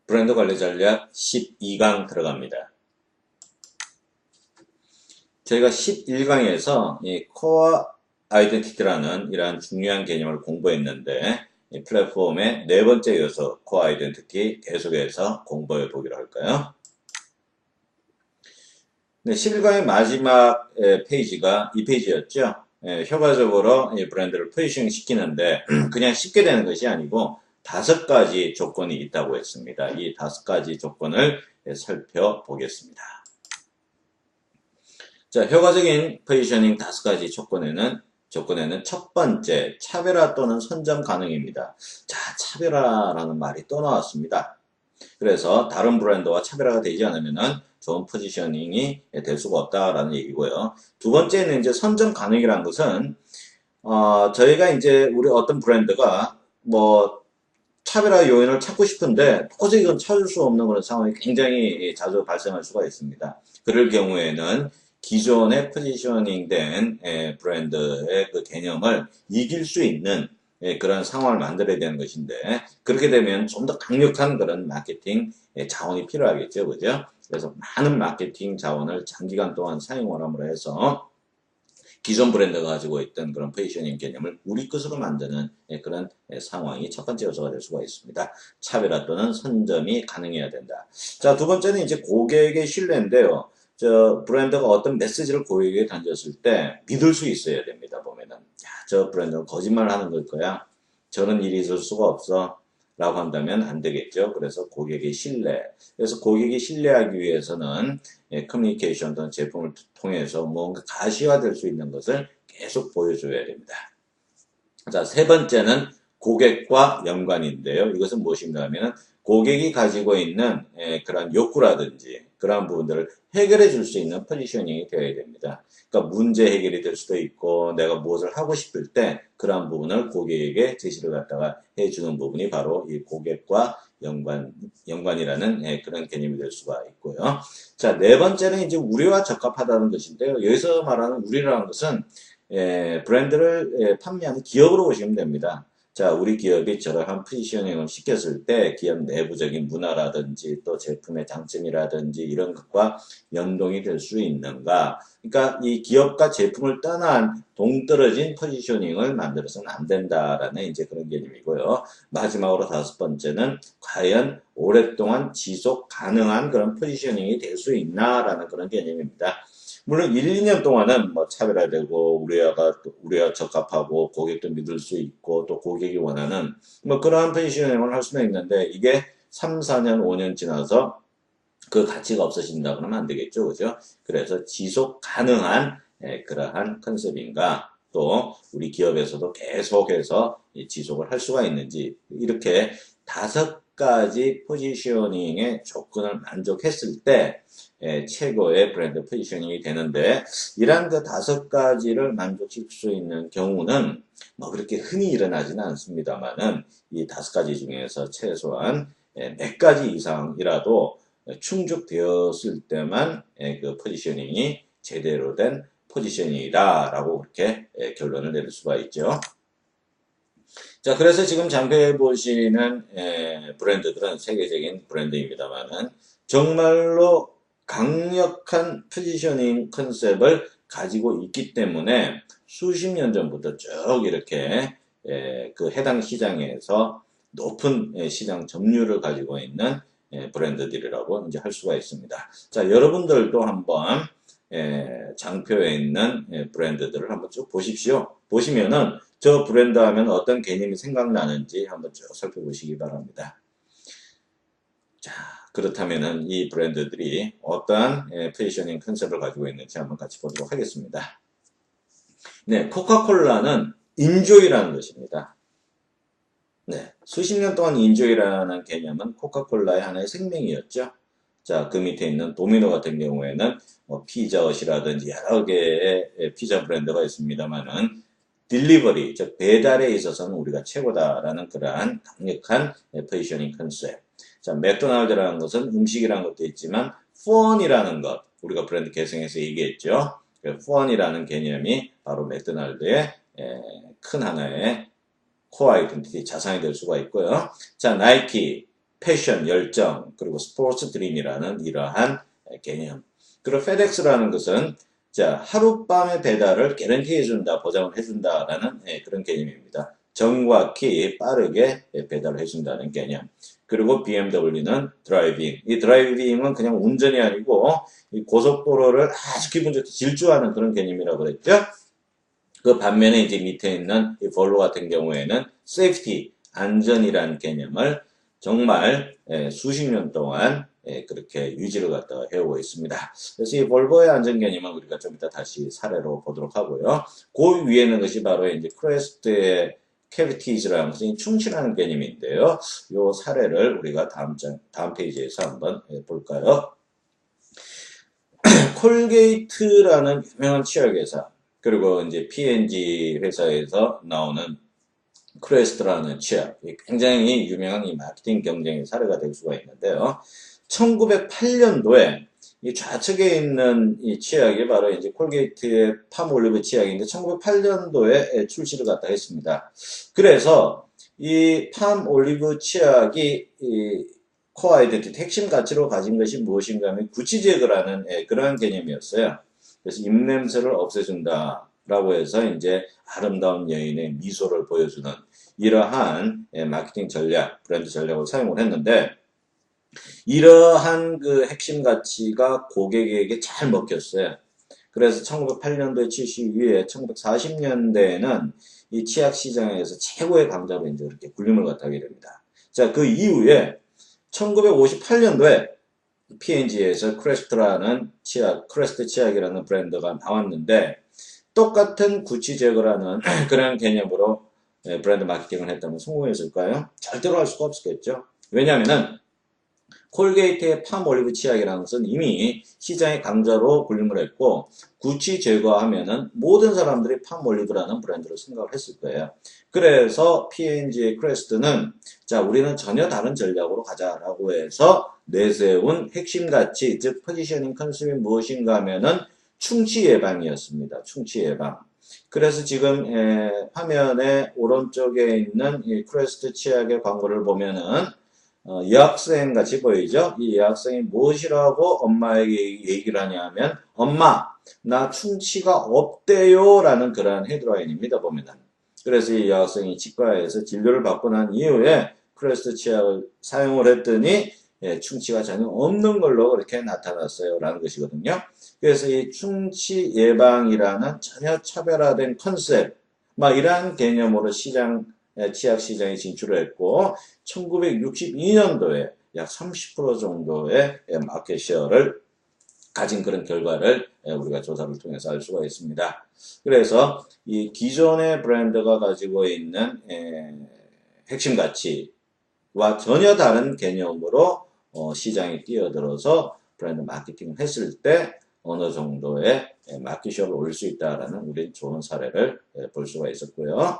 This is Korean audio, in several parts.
브랜드 관리 전략 12강 들어갑니다. 저희가 11강에서 이 코어 아이덴티티라는 이러한 중요한 개념을 공부했는데 이 플랫폼의 네 번째 요소 코어 아이덴티티 계속해서 공부해 보기로 할까요? 네, 11강의 마지막 페이지가 이 페이지였죠. 효과적으로 이 브랜드를 포지셔닝 시키는데 그냥 쉽게 되는 것이 아니고 5가지 조건이 있다고 했습니다. 이 5가지 조건을 살펴보겠습니다. 자, 효과적인 포지셔닝 5가지 조건에는 첫 번째, 차별화 또는 선점 가능입니다. 자, 차별화라는 말이 또 나왔습니다. 그래서 다른 브랜드와 차별화가 되지 않으면은 좋은 포지셔닝이 될 수가 없다라는 얘기고요. 두 번째는 이제 선점 가능이라는 것은, 저희가 이제 우리 어떤 브랜드가 뭐 차별화 요인을 찾고 싶은데 도저히 이건 찾을 수 없는 그런 상황이 굉장히 자주 발생할 수가 있습니다. 그럴 경우에는 기존에 포지셔닝된 브랜드의 그 개념을 이길 수 있는 그런 상황을 만들어야 되는 것인데 그렇게 되면 좀 더 강력한 그런 마케팅 자원이 필요하겠죠, 그죠? 그래서 많은 마케팅 자원을 장기간 동안 사용을 함으로 해서 기존 브랜드가 가지고 있던 그런 포지셔닝 개념을 우리 것으로 만드는 그런 상황이 첫 번째 요소가 될 수가 있습니다. 차별화 또는 선점이 가능해야 된다. 자, 두 번째는 이제 고객의 신뢰인데요. 브랜드가 어떤 메시지를 고객에게 던졌을 때 믿을 수 있어야 됩니다. 보면은, 야, 저 브랜드는 거짓말 하는 걸 거야. 저런 일이 있을 수가 없어. 라고 한다면 안 되겠죠. 그래서 고객의 신뢰. 그래서 고객이 신뢰하기 위해서는 커뮤니케이션 또는 제품을 통해서 뭔가 가시화될 수 있는 것을 계속 보여줘야 됩니다. 자, 세 번째는 고객과 연관인데요. 이것은 무엇인가 하면 고객이 가지고 있는 그런 욕구라든지 그러한 부분들을 해결해 줄 수 있는 포지셔닝이 되어야 됩니다. 그러니까 문제 해결이 될 수도 있고 내가 무엇을 하고 싶을 때 그러한 부분을 고객에게 제시를 갖다가 해주는 부분이 바로 이 고객과 연관이라는 그런 개념이 될 수가 있고요. 자, 네 번째는 이제 우리와 적합하다는 것인데요. 여기서 말하는 우리라는 것은 브랜드를 판매하는 기업으로 보시면 됩니다. 자, 우리 기업이 저러한 포지셔닝을 시켰을 때 기업 내부적인 문화라든지 또 제품의 장점이라든지 이런 것과 연동이 될 수 있는가. 그러니까 이 기업과 제품을 떠난 동떨어진 포지셔닝을 만들어서는 안 된다라는 이제 그런 개념이고요. 마지막으로 다섯 번째는 과연 오랫동안 지속 가능한 그런 포지셔닝이 될 수 있나라는 그런 개념입니다. 물론 1, 2년 동안은 뭐 차별화되고 우리와 적합하고 고객도 믿을 수 있고 또 고객이 원하는 뭐 그러한 포지셔닝을 할 수는 있는데 이게 3, 4년, 5년 지나서 그 가치가 없어진다 그러면 안 되겠죠. 그죠? 그래서 지속 가능한 그러한 컨셉인가 또 우리 기업에서도 계속해서 지속을 할 수가 있는지 이렇게 5가지 포지셔닝의 조건을 만족했을 때 최고의 브랜드 포지셔닝이 되는데 이러한 그 5가지를 만족시킬 수 있는 경우는 뭐 그렇게 흔히 일어나지는 않습니다만은 이 5가지 중에서 최소한 몇 가지 이상이라도 충족되었을 때만 그 포지셔닝이 제대로 된 포지셔닝이다라고 그렇게 결론을 내릴 수가 있죠. 자, 그래서 지금 장표에 보시는 브랜드들은 세계적인 브랜드입니다만은 정말로 강력한 포지셔닝 컨셉을 가지고 있기 때문에 수십 년 전부터 쭉 이렇게 그 해당 시장에서 높은 시장 점유율을 가지고 있는 브랜드들이라고 이제 할 수가 있습니다. 자, 여러분들도 한번 장표에 있는 브랜드들을 한번 쭉 보십시오. 보시면은 저 브랜드 하면 어떤 개념이 생각나는지 한번 쭉 살펴보시기 바랍니다. 자, 그렇다면은 이 브랜드들이 어떠한 포지셔닝 컨셉을 가지고 있는지 한번 같이 보도록 하겠습니다. 네, 코카콜라는 인조이라는 것입니다. 네, 수십 년 동안 인조이라는 개념은 코카콜라의 하나의 생명이었죠. 자, 그 밑에 있는 도미노 같은 경우에는 뭐 피자헛이라든지 여러 개의 피자 브랜드가 있습니다만은 딜리버리, 즉 배달에 있어서는 우리가 최고다라는 그러한 강력한 포지셔닝 컨셉. 자, 맥도날드라는 것은 음식이라는 것도 있지만 펀이라는 것, 우리가 브랜드 개성에서 얘기했죠. 펀이라는 개념이 바로 맥도날드의 큰 하나의 코어 아이덴티티 자산이 될 수가 있고요. 자, 나이키. 패션, 열정, 그리고 스포츠 드림이라는 이러한 개념. 그리고 페덱스라는 것은 자, 하룻밤의 배달을 개런티 해준다, 보장을 해준다라는 그런 개념입니다. 정확히 빠르게 배달을 해준다는 개념. 그리고 BMW는 드라이빙. 이 드라이빙은 그냥 운전이 아니고 이 고속도로를 아주 기분 좋게 질주하는 그런 개념이라고 그랬죠. 그 반면에 이제 밑에 있는 이 볼보 같은 경우에는 세이프티, 안전이라는 개념을 정말 수십 년 동안 그렇게 유지를 갖다가 해오고 있습니다. 그래서 이 볼보의 안전 개념은 우리가 좀 이따 다시 사례로 보도록 하고요. 그 위에 있는 것이 바로 이제 크레스트의 캐비티즈라는 것은 충치라는 개념인데요. 이 사례를 우리가 다음 페이지에서 한번 볼까요? 콜게이트라는 유명한 치약회사, 그리고 이제 P&G 회사에서 나오는 크레스트라는 치약, 굉장히 유명한 이 마케팅 경쟁의 사례가 될 수가 있는데요. 1908년도에 이 좌측에 있는 이 치약이 바로 이제 콜게이트의 팜올리브 치약인데 1908년도에 출시를 갖다 했습니다. 그래서 이 팜올리브 치약이 이 코어 아이덴티티 핵심 가치로 가진 것이 무엇인가 하면 구취 제거라는 그러한 개념이었어요. 그래서 입냄새를 없애준다라고 해서 이제 아름다운 여인의 미소를 보여주는 이러한 마케팅 전략, 브랜드 전략을 사용을 했는데 이러한 그 핵심 가치가 고객에게 잘 먹혔어요. 그래서 1908년도에 출시 이후에 1940년대에는 이 치약 시장에서 최고의 강자로 이제 그렇게 군림을 갖게 됩니다. 자, 그 이후에 1958년도에 P&G에서 크레스트라는 치약, 크레스트 치약이라는 브랜드가 나왔는데 똑같은 구취 제거라는 그런 개념으로 브랜드 마케팅을 했다면 성공했을까요? 절대로 할 수가 없었겠죠. 왜냐하면은 콜게이트의 팜올리브 치약이라는 것은 이미 시장의 강자로 군림을 했고 구취 제거하면은 모든 사람들이 팜올리브라는 브랜드를 생각을 했을 거예요. 그래서 P&G의 크레스트는 자, 우리는 전혀 다른 전략으로 가자라고 해서 내세운 핵심 가치, 즉 포지셔닝 컨셉이 무엇인가 하면은 충치 예방이었습니다. 충치 예방. 그래서 지금 화면에 오른쪽에 있는 이 크레스트 치약의 광고를 보면은 여학생 같이 보이죠? 이 여학생이 무엇이라고 엄마에게 얘기를 하냐면 엄마, 나 충치가 없대요 라는 그러한 헤드라인입니다. 보면은. 그래서 이 여학생이 치과에서 진료를 받고 난 이후에 크레스트 치약을 사용을 했더니 충치가 전혀 없는 걸로 그렇게 나타났어요 라는 것이거든요. 그래서 이 충치 예방이라는 전혀 차별화된 컨셉, 이러한 개념으로 치약 시장에 진출을 했고 1962년도에 약 30% 정도의 마켓 셰어를 가진 그런 결과를 우리가 조사를 통해서 알 수가 있습니다. 그래서 이 기존의 브랜드가 가지고 있는 핵심 가치와 전혀 다른 개념으로 시장에 뛰어들어서 브랜드 마케팅을 했을 때 어느 정도의 마켓 셰어를 올릴 수 있다라는 우리 좋은 사례를 볼 수가 있었고요.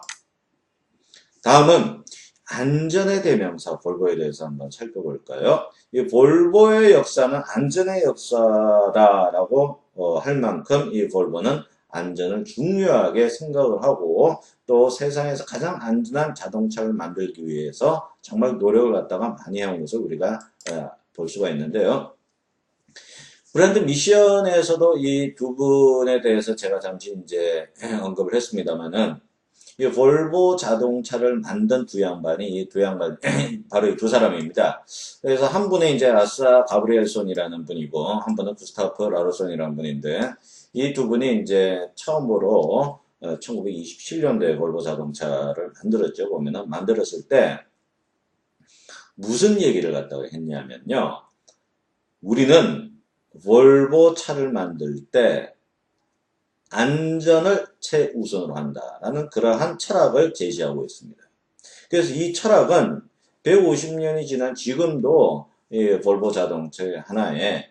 다음은 안전의 대명사 볼보에 대해서 한번 살펴볼까요? 이 볼보의 역사는 안전의 역사다라고 할 만큼 이 볼보는 안전을 중요하게 생각을 하고 또 세상에서 가장 안전한 자동차를 만들기 위해서 정말 노력을 갖다가 많이 해온 것을 우리가 볼 수가 있는데요. 브랜드 미션에서도 이 두 분에 대해서 제가 잠시 이제 언급을 했습니다만은 이 볼보 자동차를 만든 두 양반이 이 두 양반 바로 이 두 사람입니다. 그래서 한 분은 이제 아사 가브리엘손이라는 분이고 한 분은 구스타프 라로손이라는 분인데 이 두 분이 이제 처음으로 1927년도에 볼보 자동차를 만들었죠. 보면은 만들었을 때 무슨 얘기를 갖다가 했냐면요. 우리는 볼보 차를 만들 때 안전을 최우선으로 한다라는 그러한 철학을 제시하고 있습니다. 그래서 이 철학은 150년이 지난 지금도 이 볼보 자동차의 하나의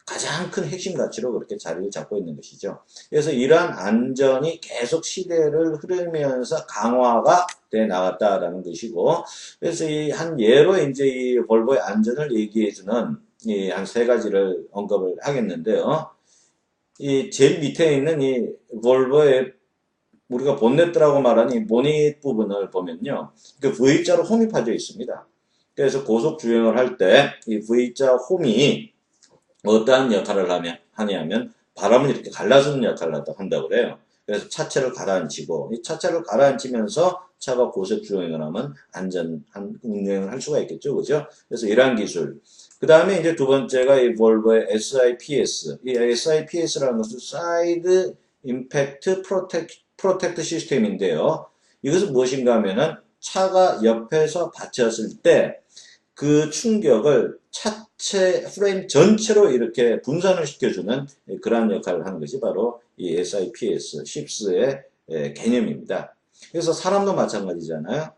가장 큰 핵심 가치로 그렇게 자리를 잡고 있는 것이죠. 그래서 이러한 안전이 계속 시대를 흐르면서 강화가 돼 나갔다라는 것이고, 그래서 이 한 예로 이제 이 볼보의 안전을 얘기해주는 이 한 세 가지를 언급을 하겠는데요. 이 제일 밑에 있는 이 볼보의 우리가 본네트라고 말하는 이 보닛 부분을 보면요. 그 V자로 홈이 파져 있습니다. 그래서 고속 주행을 할 때 이 V자 홈이 어떠한 역할을 하냐면 바람을 이렇게 갈라주는 역할을 한다고 그래요. 그래서 차체를 가라앉히고 이 차체를 가라앉히면서 차가 고속 주행을 하면 안전한 운행을 할 수가 있겠죠. 그죠? 그래서 이러한 기술. 그 다음에 이제 두 번째가 이 볼보의 SIPS. 이 SIPS라는 것은 사이드 임팩트 프로텍트 시스템인데요. 이것은 무엇인가 하면은 차가 옆에서 받쳤을 때 그 충격을 차체 프레임 전체로 이렇게 분산을 시켜주는 그러한 역할을 하는 것이 바로 이 SIPS, SIPS의 개념입니다. 그래서 사람도 마찬가지잖아요.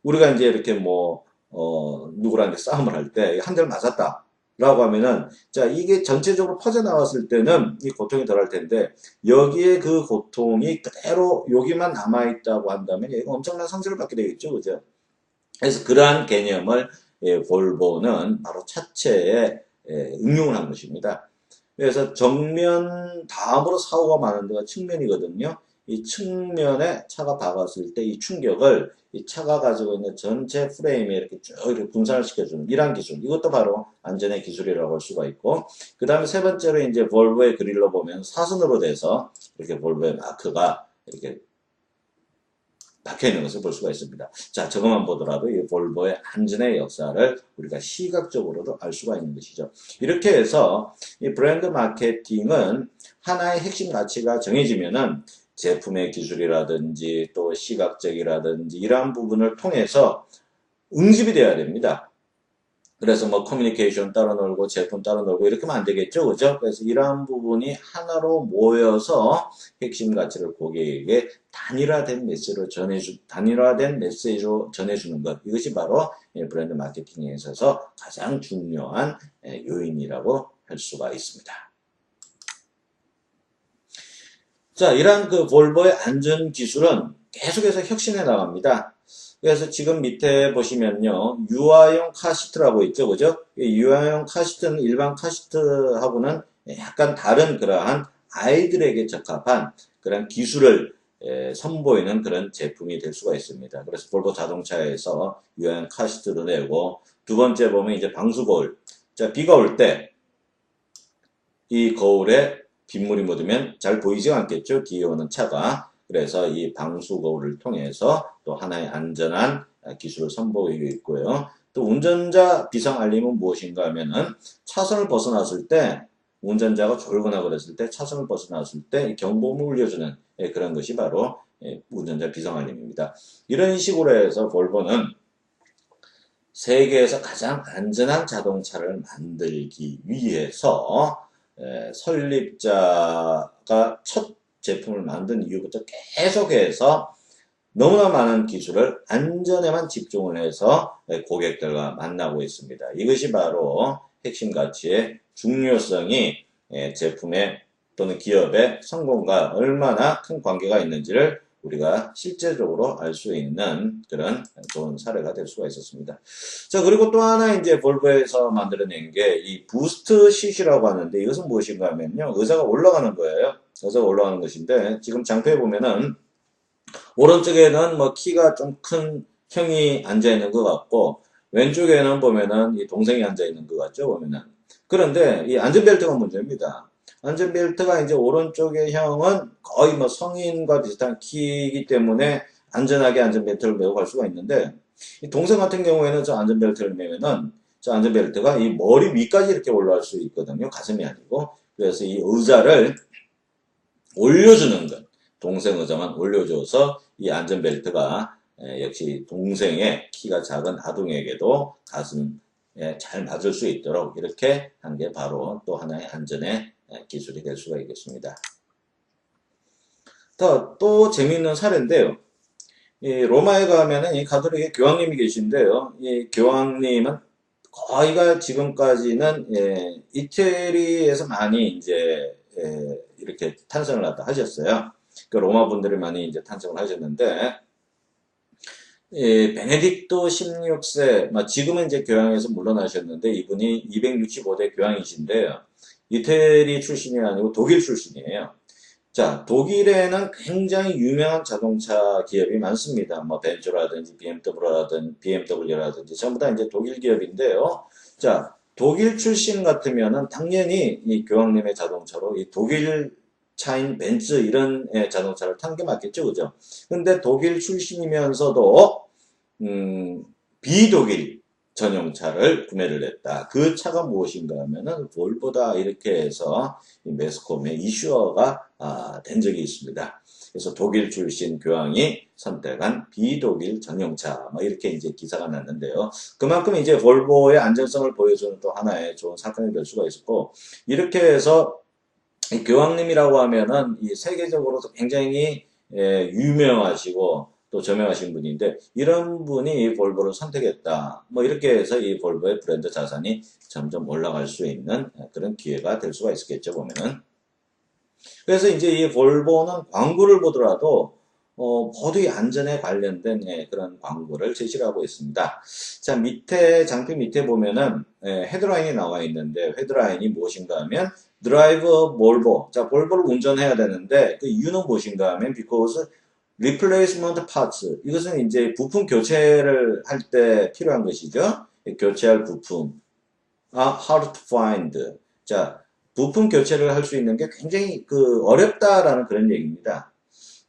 우리가 이제 이렇게 누구랑 이제 싸움을 할 때 한 대를 맞았다. 라고 하면은, 자, 이게 전체적으로 퍼져나왔을 때는 이 고통이 덜할 텐데, 여기에 그 고통이 그대로 여기만 남아있다고 한다면, 이거 엄청난 상처를 받게 되겠죠. 그죠? 그래서 그러한 개념을 볼보는 바로 차체에 응용을 한 것입니다. 그래서 정면 다음으로 사고가 많은 데가 측면이거든요. 이 측면에 차가 박았을 때 이 충격을 이 차가 가지고 있는 전체 프레임에 이렇게 쭉 이렇게 분산을 시켜주는 이러한 기술. 이것도 바로 안전의 기술이라고 할 수가 있고, 그 다음에 세 번째로 이제 볼보의 그릴로 보면 사선으로 돼서 이렇게 볼보의 마크가 이렇게 박혀 있는 것을 볼 수가 있습니다. 자, 저것만 보더라도 이 볼보의 안전의 역사를 우리가 시각적으로도 알 수가 있는 것이죠. 이렇게 해서 이 브랜드 마케팅은 하나의 핵심 가치가 정해지면은 제품의 기술이라든지 또 시각적이라든지 이러한 부분을 통해서 응집이 돼야 됩니다. 그래서 커뮤니케이션 따로 놀고 제품 따로 놀고 이렇게 하면 안 되겠죠. 그죠? 그래서 이러한 부분이 하나로 모여서 핵심 가치를 고객에게 단일화된 메시지로 전해주는 것. 이것이 바로 브랜드 마케팅에 있어서 가장 중요한 요인이라고 할 수가 있습니다. 자, 이러한 그 볼보의 안전 기술은 계속해서 혁신해 나갑니다. 그래서 지금 밑에 보시면요, 유아용 카시트라고 있죠, 그죠? 이 유아용 카시트는 일반 카시트하고는 약간 다른 그러한 아이들에게 적합한 그런 기술을 선보이는 그런 제품이 될 수가 있습니다. 그래서 볼보 자동차에서 유아용 카시트도 내고, 두 번째 보면 이제 방수 거울. 자, 비가 올 때 이 거울에 빗물이 묻으면 잘 보이지 않겠죠? 뒤에 오는 차가. 그래서 이 방수 거울을 통해서 또 하나의 안전한 기술을 선보이고 있고요. 또 운전자 비상 알림은 무엇인가 하면은 차선을 벗어났을 때 운전자가 졸거나 그랬을 때 차선을 벗어났을 때 경보음을 울려주는 그런 것이 바로 운전자 비상 알림입니다. 이런 식으로 해서 볼보는 세계에서 가장 안전한 자동차를 만들기 위해서 설립자가 첫 제품을 만든 이후부터 계속해서 너무나 많은 기술을 안전에만 집중을 해서 고객들과 만나고 있습니다. 이것이 바로 핵심 가치의 중요성이 제품의 또는 기업의 성공과 얼마나 큰 관계가 있는지를 우리가 실제적으로 알 수 있는 그런 좋은 사례가 될 수가 있었습니다. 자, 그리고 또 하나 이제 볼보에서 만들어낸 게 이 부스트 쉿이라고 하는데 이것은 무엇인가 하면요. 의자가 올라가는 거예요. 의자가 올라가는 것인데 지금 장표에 보면은 오른쪽에는 키가 좀 큰 형이 앉아있는 것 같고 왼쪽에는 보면은 이 동생이 앉아있는 것 같죠. 보면은. 그런데 이 안전벨트가 문제입니다. 안전벨트가 이제 오른쪽의 형은 거의 성인과 비슷한 키이기 때문에 안전하게 안전벨트를 메고 갈 수가 있는데 이 동생 같은 경우에는 저 안전벨트를 메면은 저 안전벨트가 이 머리 위까지 이렇게 올라갈 수 있거든요. 가슴이 아니고. 그래서 이 의자를 올려주는 것. 동생 의자만 올려줘서 이 안전벨트가 역시 동생의 키가 작은 아동에게도 가슴에 잘 맞을 수 있도록 이렇게 한 게 바로 또 하나의 안전의 기술이 될 수가 있겠습니다. 또 재미있는 사례인데요. 이 로마에 가면은 이 가톨릭의 교황님이 계신데요. 이 교황님은 거의가 지금까지는 이태리에서 많이 이제 이렇게 탄생을 하셨어요. 그 로마 분들이 많이 이제 탄생을 하셨는데 베네딕토 16세 지금은 이제 교황에서 물러나셨는데 이분이 265대 교황이신데요. 이태리 출신이 아니고 독일 출신이에요. 자, 독일에는 굉장히 유명한 자동차 기업이 많습니다. 뭐 벤츠라든지 BMW라든지 전부 다 이제 독일 기업인데요. 자, 독일 출신 같으면은 당연히 이 교황님의 자동차로 이 독일 차인 벤츠 이런 자동차를 타는 게 맞겠죠, 그죠? 근데 독일 출신이면서도 비독일 전용차를 구매를 했다. 그 차가 무엇인가 하면은 볼보다 이렇게 해서 매스컴의 이슈어가 된 적이 있습니다. 그래서 독일 출신 교황이 선택한 비독일 전용차 뭐 이렇게 이제 기사가 났는데요. 그만큼 이제 볼보의 안전성을 보여주는 또 하나의 좋은 사건이 될 수가 있었고 이렇게 해서 이 교황님이라고 하면은 이 세계적으로도 굉장히 유명하시고 또 저명하신 분인데 이런 분이 이 볼보를 선택했다. 뭐 이렇게 해서 이 볼보의 브랜드 자산이 점점 올라갈 수 있는 그런 기회가 될 수가 있겠죠 보면은. 그래서 이제 이 볼보는 광고를 보더라도 모두 이 안전에 관련된 그런 광고를 제시를 하고 있습니다. 자, 밑에 장표 밑에 보면은 헤드라인이 나와 있는데 헤드라인이 무엇인가 하면 드라이브 볼보. 자, 볼보를 운전해야 되는데 그 이유는 무엇인가 하면 because replacement parts. 이것은 이제 부품 교체를 할 때 필요한 것이죠. 교체할 부품. hard to find. 자, 부품 교체를 할 수 있는 게 굉장히 어렵다라는 그런 얘기입니다.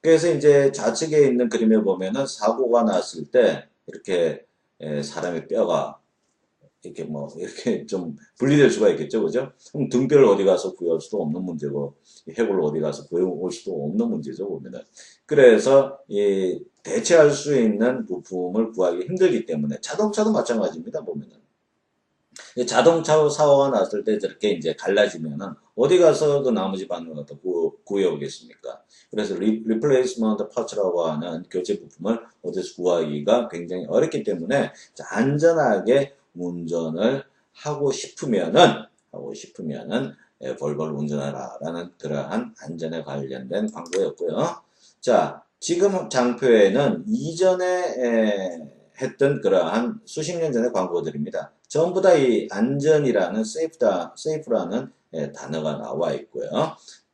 그래서 이제 좌측에 있는 그림에 보면은 사고가 났을 때 이렇게 사람의 뼈가 이렇게 뭐 이렇게 좀 분리될 수가 있겠죠, 그죠? 그럼 등뼈를 어디 가서 구해올 수도 없는 문제고 해골을 어디 가서 구해올 수도 없는 문제죠, 보면은. 그래서 이 대체할 수 있는 부품을 구하기 힘들기 때문에 자동차도 마찬가지입니다, 보면은. 자동차 사고가 났을 때 저렇게 이제 갈라지면은 어디 가서 그 나머지 반을 갖다 구해오겠습니까? 그래서 리플레이스먼트 파츠라고 하는 교체 부품을 어디서 구하기가 굉장히 어렵기 때문에 안전하게 운전을 하고 싶으면은 볼보를 운전하라라는 그러한 안전에 관련된 광고였고요. 자, 지금 장표에는 이전에 했던 그러한 수십 년 전의 광고들입니다. 전부 다 이 안전이라는 세이프라는 단어가 나와 있고요.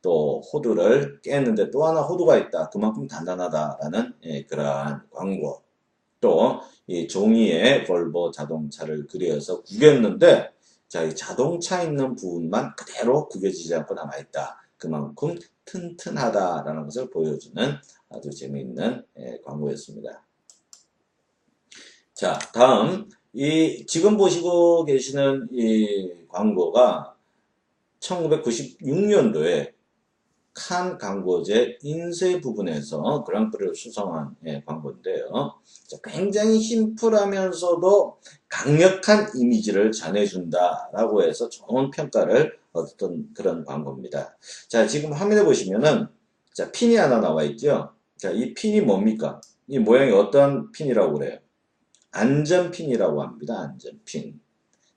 또 호두를 깼는데 또 하나 호두가 있다. 그만큼 단단하다라는 그러한 광고. 또 이 종이에 볼보 자동차를 그려서 구겼는데 자, 이 자동차 있는 부분만 그대로 구겨지지 않고 남아있다. 그만큼 튼튼하다라는 것을 보여주는 아주 재미있는 광고였습니다. 자, 다음 지금 보시고 계시는 이 광고가 1996년도에 칸 광고제 인쇄 부분에서 그랑프리를 수상한 광고인데요. 자, 굉장히 심플하면서도 강력한 이미지를 전해준다라고 해서 좋은 평가를 얻었던 그런 광고입니다. 자, 지금 화면에 보시면은 자, 핀이 하나 나와 있죠. 자, 이 핀이 뭡니까? 이 모양이 어떤 핀이라고 그래요? 안전핀이라고 합니다. 안전핀.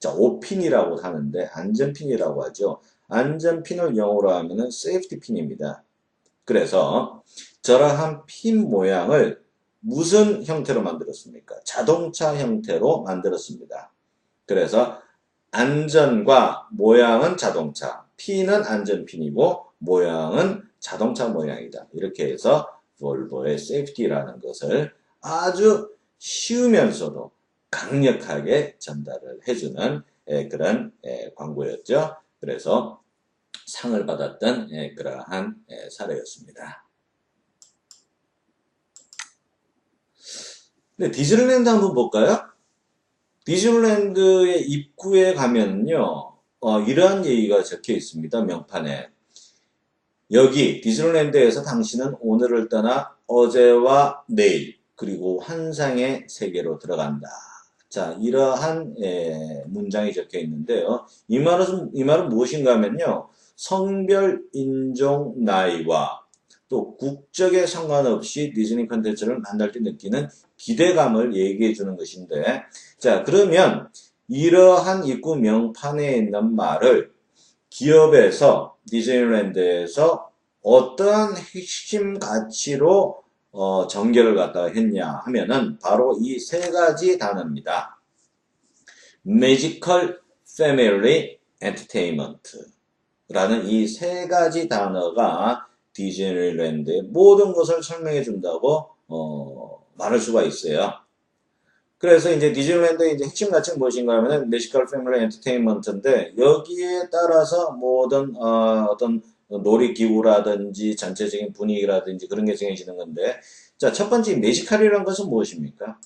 자, 5핀이라고 하는데 안전핀이라고 하죠. 안전핀을 영어로 하면은 세이프티 핀입니다. 그래서 저러한 핀 모양을 무슨 형태로 만들었습니까? 자동차 형태로 만들었습니다. 그래서 안전과 모양은 자동차, 핀은 안전핀이고 모양은 자동차 모양이다. 이렇게 해서 볼보의 세이프티라는 것을 아주 쉬우면서도 강력하게 전달을 해주는 그런 광고였죠. 그래서 상을 받았던 그러한 사례였습니다. 근데 디즈니랜드 한번 볼까요? 디즈니랜드의 입구에 가면요, 이러한 얘기가 적혀 있습니다. 명판에. 여기 디즈니랜드에서 당신은 오늘을 떠나 어제와 내일 그리고 환상의 세계로 들어간다. 자, 이러한 문장이 적혀 있는데요. 이 말은 무엇인가 하면요. 성별, 인종, 나이와 또 국적에 상관없이 디즈니 컨텐츠를 만날 때 느끼는 기대감을 얘기해 주는 것인데, 자, 그러면 이러한 입구 명판에 있는 말을 기업에서 디즈니랜드에서 어떠한 핵심 가치로 전개를 갖다가 했냐 하면은 바로 이 세 가지 단어입니다. Magical Family Entertainment 라는 이 세 가지 단어가 디즈니랜드의 모든 것을 설명해 준다고 말할 수가 있어요. 그래서 이제 디즈니랜드의 이제 핵심 가치는 무엇인가 하면은 매지컬 패밀리 엔터테인먼트인데 여기에 따라서 모든 어떤 놀이기구라든지 전체적인 분위기라든지 그런 게 정해지는 건데 자, 첫 번째 매지컬이라는 것은 무엇입니까?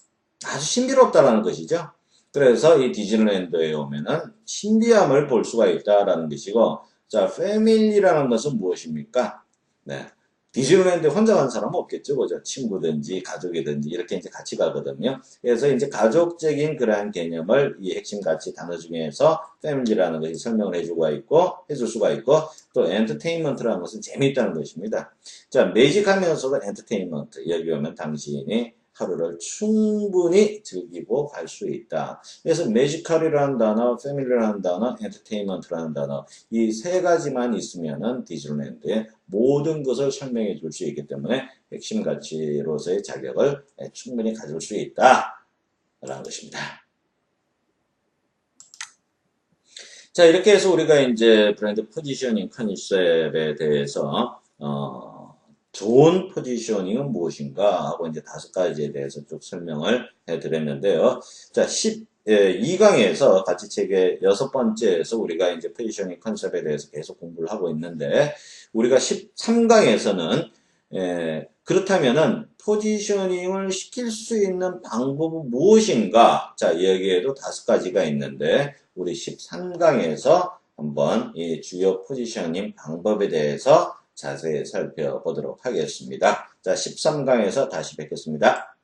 아주 신비롭다라는 것이죠. 그래서 이 디즈니랜드에 오면은 신비함을 볼 수가 있다라는 것이고 자, 패밀리라는 것은 무엇입니까? 네. 디즈니랜드 혼자 간 사람은 없겠죠. 그죠? 친구든지 가족이든지 이렇게 이제 같이 가거든요. 그래서 이제 가족적인 그러한 개념을 이 핵심 가치 단어 중에서 패밀리라는 것이 설명을 해줄 수가 있고 또 엔터테인먼트라는 것은 재미있다는 것입니다. 자, 매직하면서도 엔터테인먼트. 여기 오면 당신이 하루를 충분히 즐기고 갈 수 있다. 그래서 매지컬이라는 단어, 패밀리라는 단어, 엔터테인먼트라는 단어 이 세 가지만 있으면은 디즈니랜드의 모든 것을 설명해 줄 수 있기 때문에 핵심 가치로서의 자격을 충분히 가질 수 있다. 라는 것입니다. 자, 이렇게 해서 우리가 이제 브랜드 포지셔닝 컨셉에 대해서 좋은 포지셔닝은 무엇인가 하고 이제 5가지에 대해서 쭉 설명을 해드렸는데요. 자, 12강에서 같이 책의 6번째에서 우리가 이제 포지셔닝 컨셉에 대해서 계속 공부를 하고 있는데, 우리가 13강에서는, 그렇다면은 포지셔닝을 시킬 수 있는 방법은 무엇인가? 자, 여기에도 5가지가 있는데, 우리 13강에서 한번 이 주요 포지셔닝 방법에 대해서 자세히 살펴보도록 하겠습니다. 자, 13강에서 다시 뵙겠습니다.